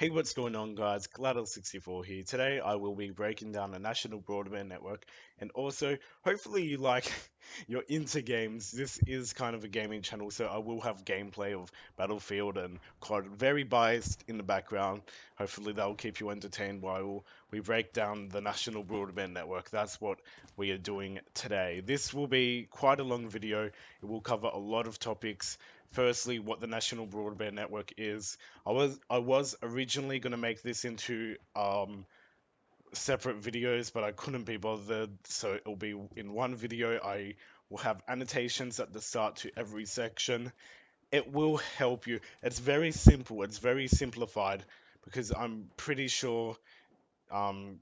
Hey, what's going on, guys? Gladdle64 here. Today, I will be breaking down the National Broadband Network, and also, hopefully, you're into games. This is kind of a gaming channel, so I will have gameplay of Battlefield and quite very biased in the background. Hopefully, that will keep you entertained while we break down the National Broadband Network. That's what we are doing today. This will be quite a long video. It will cover a lot of topics. Firstly, what the National Broadband Network is. I was originally gonna make this into separate videos, but I couldn't be bothered, so it'll be in one video. I will have annotations at the start to every section. It will help you. It's very simple. It's very simplified because I'm pretty sure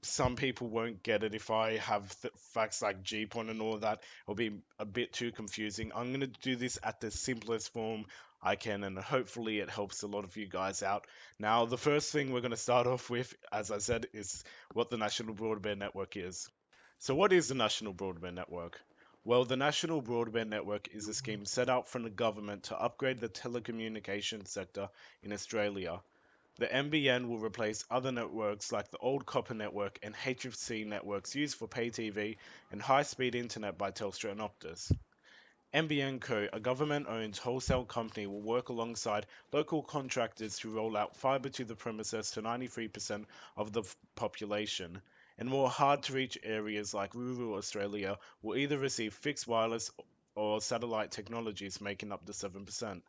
some people won't get it if I have facts like GPON and all that. It'll be a bit too confusing. I'm going to do this at the simplest form I can, and hopefully it helps a lot of you guys out. Now, the first thing we're going to start off with, as I said, is what the National Broadband Network is. So, what is the National Broadband Network? Well, the National Broadband Network is a scheme set out from the government to upgrade the telecommunications sector in Australia. The NBN will replace other networks like the old copper network and HFC networks used for pay TV and high-speed internet by Telstra and Optus. NBN Co, a government-owned wholesale company, will work alongside local contractors to roll out fibre to the premises to 93% of the population. And more hard-to-reach areas like rural Australia will either receive fixed wireless or satellite technologies making up the 7%.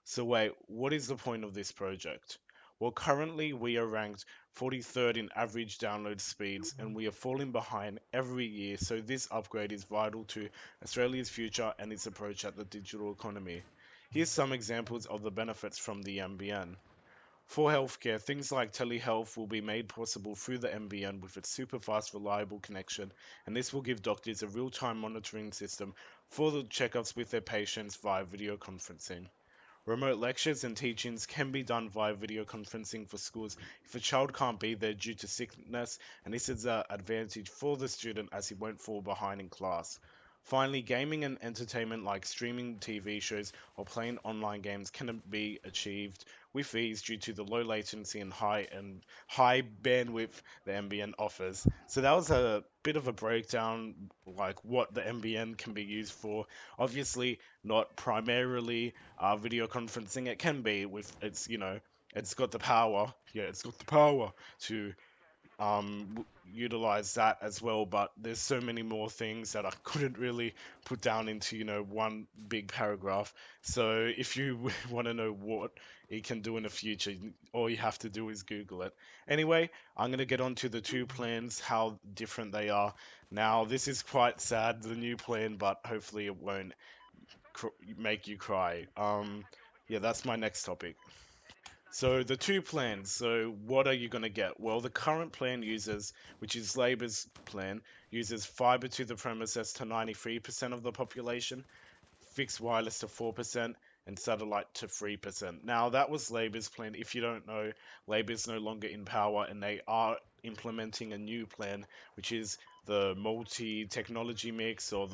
So wait, what is the point of this project? Well, currently we are ranked 43rd in average download speeds and we are falling behind every year, so this upgrade is vital to Australia's future and its approach at the digital economy. Here's some examples of the benefits from the NBN. For healthcare, things like telehealth will be made possible through the NBN with its super fast, reliable connection, and this will give doctors a real time monitoring system for the checkups with their patients via video conferencing. Remote lectures and teachings can be done via video conferencing for schools if a child can't be there due to sickness, and this is an advantage for the student as he won't fall behind in class. Finally, gaming and entertainment like streaming TV shows or playing online games can be achieved with ease due to the low latency and high bandwidth the NBN offers. So that was a bit of a breakdown, like what the NBN can be used for. Obviously, not primarily video conferencing. It can be with it's got the power. Yeah, it's got the power to utilize that as well, but there's so many more things that I couldn't really put down into one big paragraph. So if you want to know what it can do in the future, all you have to do is Google it. Anyway, I'm going to get on to the two plans, how different they are. Now, this is quite sad, the new plan, but hopefully it won't make you cry. Yeah, that's my next topic. So the two plans. So what are you going to get? Well, the current plan uses, which is Labor's plan, uses fiber to the premises to 93% of the population, fixed wireless to 4%, and satellite to 3%. Now, that was Labor's plan. If you don't know, Labor is no longer in power and they are implementing a new plan, which is the multi-technology mix or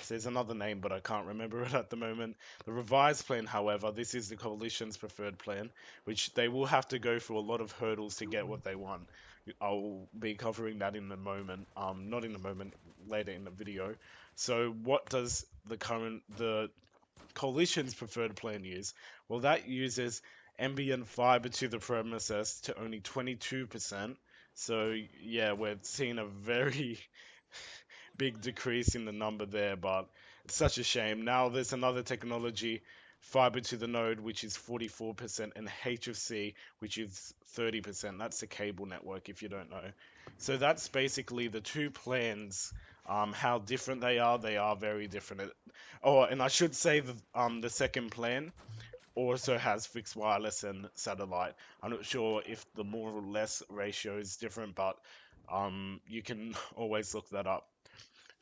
there's another name, but I can't remember it at the moment. The revised plan, however, this is the coalition's preferred plan, which they will have to go through a lot of hurdles to get what they want. I'll be covering that in a moment, not in a moment, later in the video. So what does the coalition's preferred plan use? Well, that uses ambient fiber to the premises to only 22%. So yeah, we're seeing a very big decrease in the number there, but it's such a shame. Now there's another technology, fiber to the node, which is 44%, and HFC, which is 30%. That's the cable network, if you don't know. So that's basically the two plans. How different they are very different. Oh, and I should say the second plan also has fixed wireless and satellite. I'm not sure if the more or less ratio is different, but you can always look that up.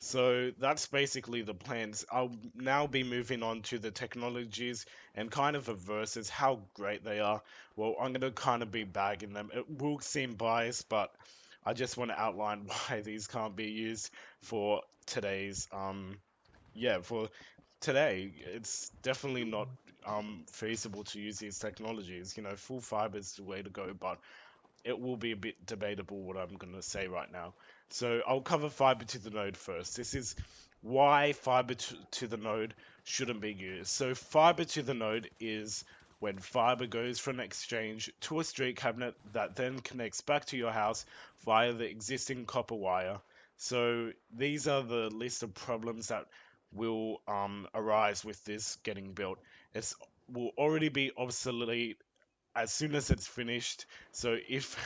So that's basically the plans. I'll now be moving on to the technologies and kind of a versus how great they are. Well, I'm going to kind of be bagging them. It will seem biased, but I just want to outline why these can't be used for today's yeah, for today. It's definitely not. feasible to use these technologies. You know, full fiber is the way to go, but it will be a bit debatable what I'm going to say right now. So I'll cover fiber to the node first. This is why fiber to the node shouldn't be used. So fiber to the node is when fiber goes from an exchange to a street cabinet that then connects back to your house via the existing copper wire. So these are the list of problems that will arise with this getting built. It will already be obsolete as soon as it's finished. So if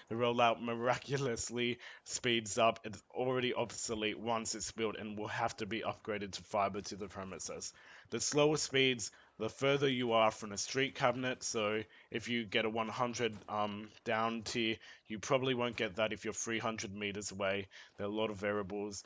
the rollout miraculously speeds up, it's already obsolete once it's built and will have to be upgraded to fiber to the premises. The slower speeds, the further you are from a street cabinet. So if you get a 100 down tier, you probably won't get that if you're 300 meters away. There are a lot of variables.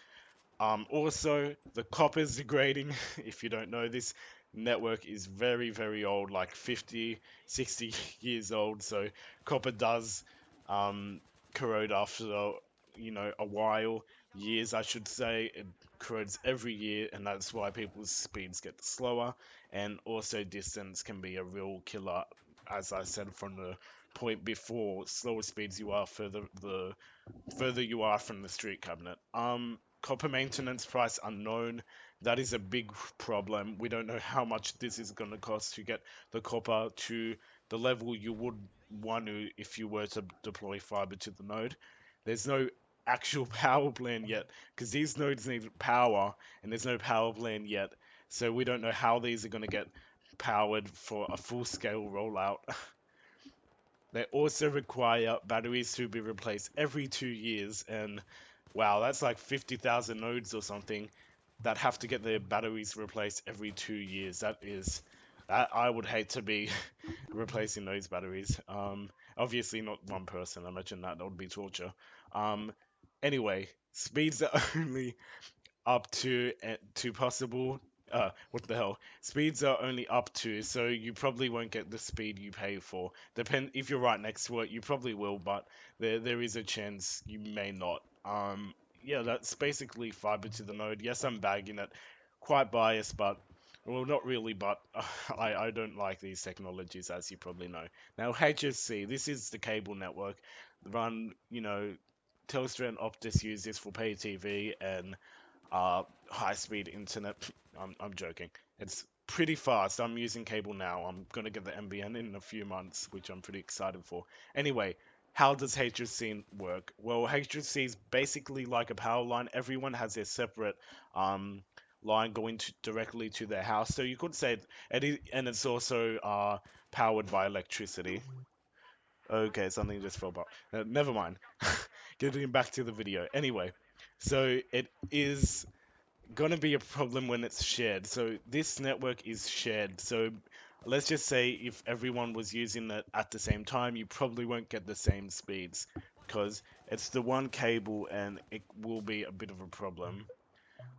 Also, the copper is degrading. If you don't know, this network is very, very old, like 50, 60 years old. So copper does corrode after, a while, years, I should say. It corrodes every year, and that's why people's speeds get slower. And also, distance can be a real killer, as I said from the point before. Slower speeds you are, further you are from the street cabinet. Copper maintenance price unknown. That is a big problem. We don't know how much this is going to cost to get the copper to the level you would want to if you were to deploy fiber to the node. There's no actual power plan yet because these nodes need power and there's no power plan yet. So we don't know how these are going to get powered for a full scale rollout. They also require batteries to be replaced every 2 years, and wow, that's like 50,000 nodes or something that have to get their batteries replaced every 2 years. That I would hate to be replacing those batteries. Obviously not one person. I imagine that would be torture. Um, anyway, speeds are only up to possible. What the hell? Speeds are only up to, so you probably won't get the speed you pay for. Depend if you're right next to it, you probably will, but there is a chance you may not. Yeah, that's basically fiber to the node. Yes, I'm bagging it, quite biased, but well, not really, but I don't like these technologies, as you probably know. Now, HFC, this is the cable network. Run, Telstra and Optus use this for pay TV and high-speed internet. I'm joking. It's pretty fast. I'm using cable now. I'm gonna get the NBN in a few months, which I'm pretty excited for. Anyway, how does HFC work? Well, HFC is basically like a power line. Everyone has their separate line going directly to their house. So you could say and it's also powered by electricity. Okay, something just fell apart. Never mind. Getting back to the video. Anyway, so it is gonna be a problem when it's shared. So this network is shared. So let's just say if everyone was using it at the same time, you probably won't get the same speeds because it's the one cable and it will be a bit of a problem.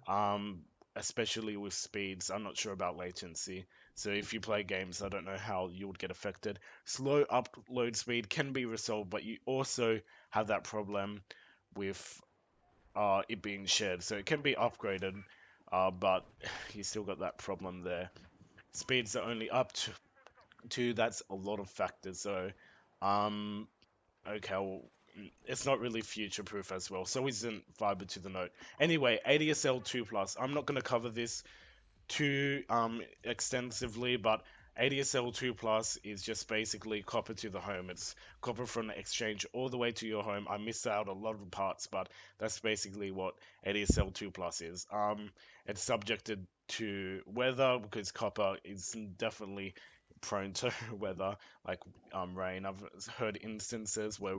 Um, Especially with speeds. I'm not sure about latency. So if you play games, I don't know how you would get affected. Slow upload speed can be resolved, but you also have that problem with it being shared. So it can be upgraded, but you still got that problem there. Speeds are only up to that's a lot of factors. So, um, okay, well, it's not really future proof as well. So isn't fiber to the node. Anyway, ADSL 2 plus. I'm not going to cover this too extensively, but ADSL 2 Plus is just basically copper to the home. It's copper from the exchange all the way to your home. I missed out a lot of parts, but that's basically what ADSL 2 Plus is. It's subjected to weather because copper is definitely prone to weather, like rain. I've heard instances where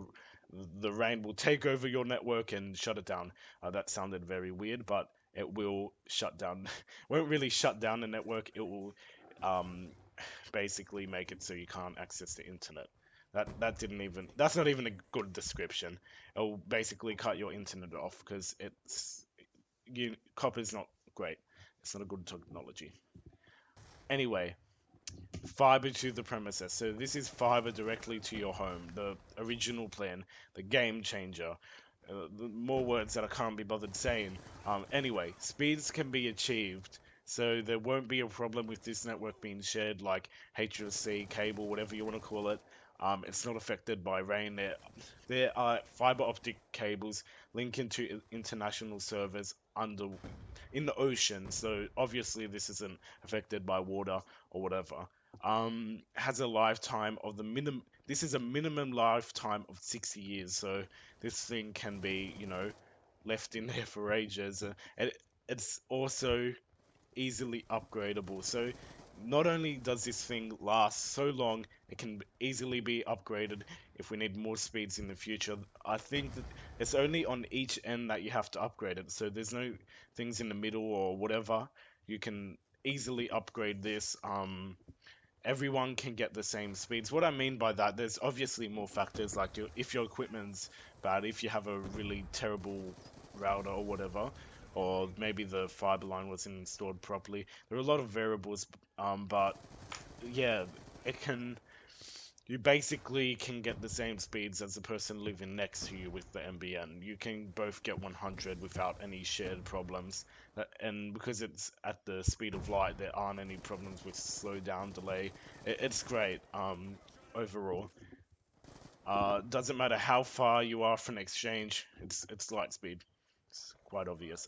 the rain will take over your network and shut it down. That sounded very weird, but it will shut down. Won't really shut down the network. It will um, basically make it so you can't access the internet. That's not even a good description. It will basically cut your internet off because copper's not great. It's not a good technology. Anyway, fiber to the premises. So this is fiber directly to your home. The original plan, the game changer. The more words that I can't be bothered saying. Anyway, speeds can be achieved So there won't be a problem with this network being shared like HFC, cable, whatever you want to call it. It's not affected by rain. There are fiber optic cables linking to international servers under in the ocean. So obviously this isn't affected by water or whatever. Has a lifetime of the minimum. This is a minimum lifetime of 60 years. So this thing can be, left in there for ages. And it's also easily upgradable. So not only does this thing last so long, it can easily be upgraded if we need more speeds in the future. I think that it's only on each end that you have to upgrade it. So there's no things in the middle or whatever. You can easily upgrade this. Everyone can get the same speeds. What I mean by that, there's obviously more factors like if your equipment's bad, if you have a really terrible router or whatever, or maybe the fiber line wasn't installed properly. There are a lot of variables, but yeah, it can. You basically can get the same speeds as the person living next to you with the NBN. You can both get 100 without any shared problems. And because it's at the speed of light, there aren't any problems with slow down delay. It's great, overall. Doesn't matter how far you are from exchange, it's light speed. It's quite obvious.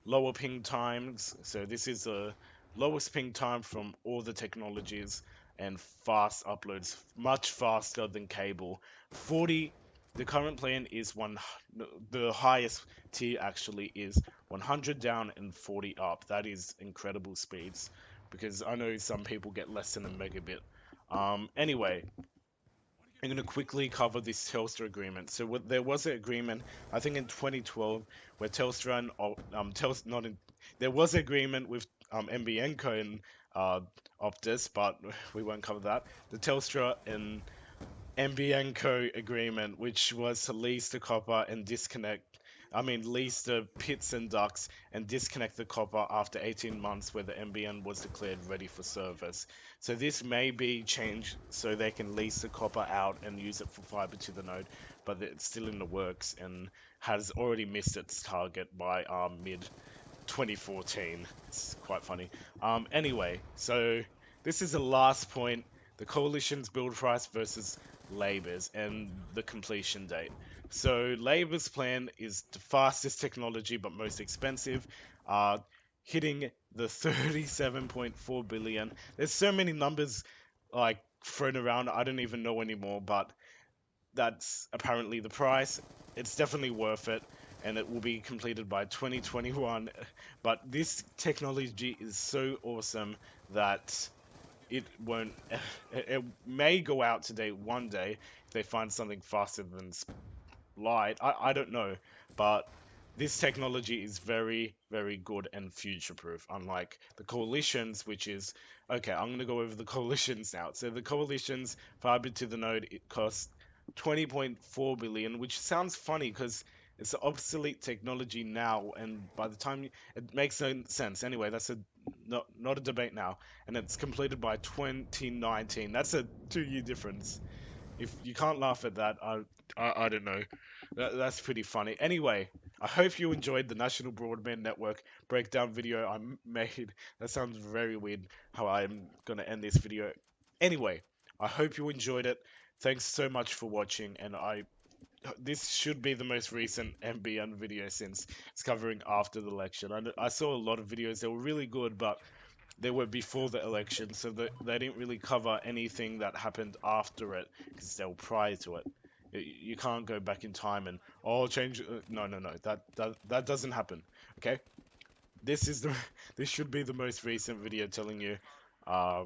Lower ping times. So this is the lowest ping time from all the technologies and fast uploads, much faster than cable. 40, the current plan is one, the highest tier actually is 100 down and 40 up. That is incredible speeds because I know some people get less than a megabit. Anyway, I'm going to quickly cover this Telstra agreement. So there was an agreement, I think in 2012, where Telstra and not in, there was an agreement with NBN Co and uh, Optus, but we won't cover that. The Telstra and NBN Co agreement, which was to lease the copper and lease the pits and ducts and disconnect the copper after 18 months where the NBN was declared ready for service. So this may be changed so they can lease the copper out and use it for fiber to the node, but it's still in the works and has already missed its target by mid 2014. It's quite funny. Anyway, so this is the last point, the coalition's build price versus Labor's and the completion date. So Labor's plan is the fastest technology but most expensive, uh, hitting the 37.4 billion. There's so many numbers like thrown around, I don't even know anymore, but that's apparently the price. It's definitely worth it, and it will be completed by 2021. But this technology is so awesome that it won't. It may go out today one day if they find something faster than light. I don't know, but this technology is very, very good and future-proof, unlike the coalitions, which is okay. I'm gonna go over the coalitions now. So the coalitions fiber to the node it costs 20.4 billion, which sounds funny because it's an obsolete technology now, and by the time it makes no sense. Anyway, that's not a debate now, and it's completed by 2019. That's a 2-year difference. If you can't laugh at that, I don't know. That's pretty funny. Anyway, I hope you enjoyed the National Broadband Network breakdown video I made. That sounds very weird how I'm gonna end this video. Anyway, I hope you enjoyed it. Thanks so much for watching, and this should be the most recent MBN video since it's covering after the election. I saw a lot of videos, they were really good, but they were before the election, so they didn't really cover anything that happened after it because they were prior to it. You can't go back in time and change. No, no, no. That doesn't happen. Okay. This is the this should be the most recent video telling you uh,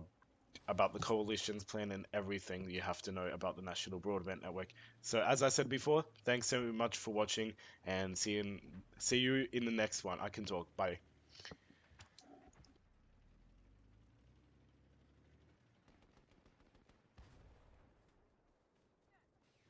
about the coalition's plan and everything you have to know about the National Broadband Network. So as I said before, thanks so much for watching and see you in the next one. I can talk. Bye.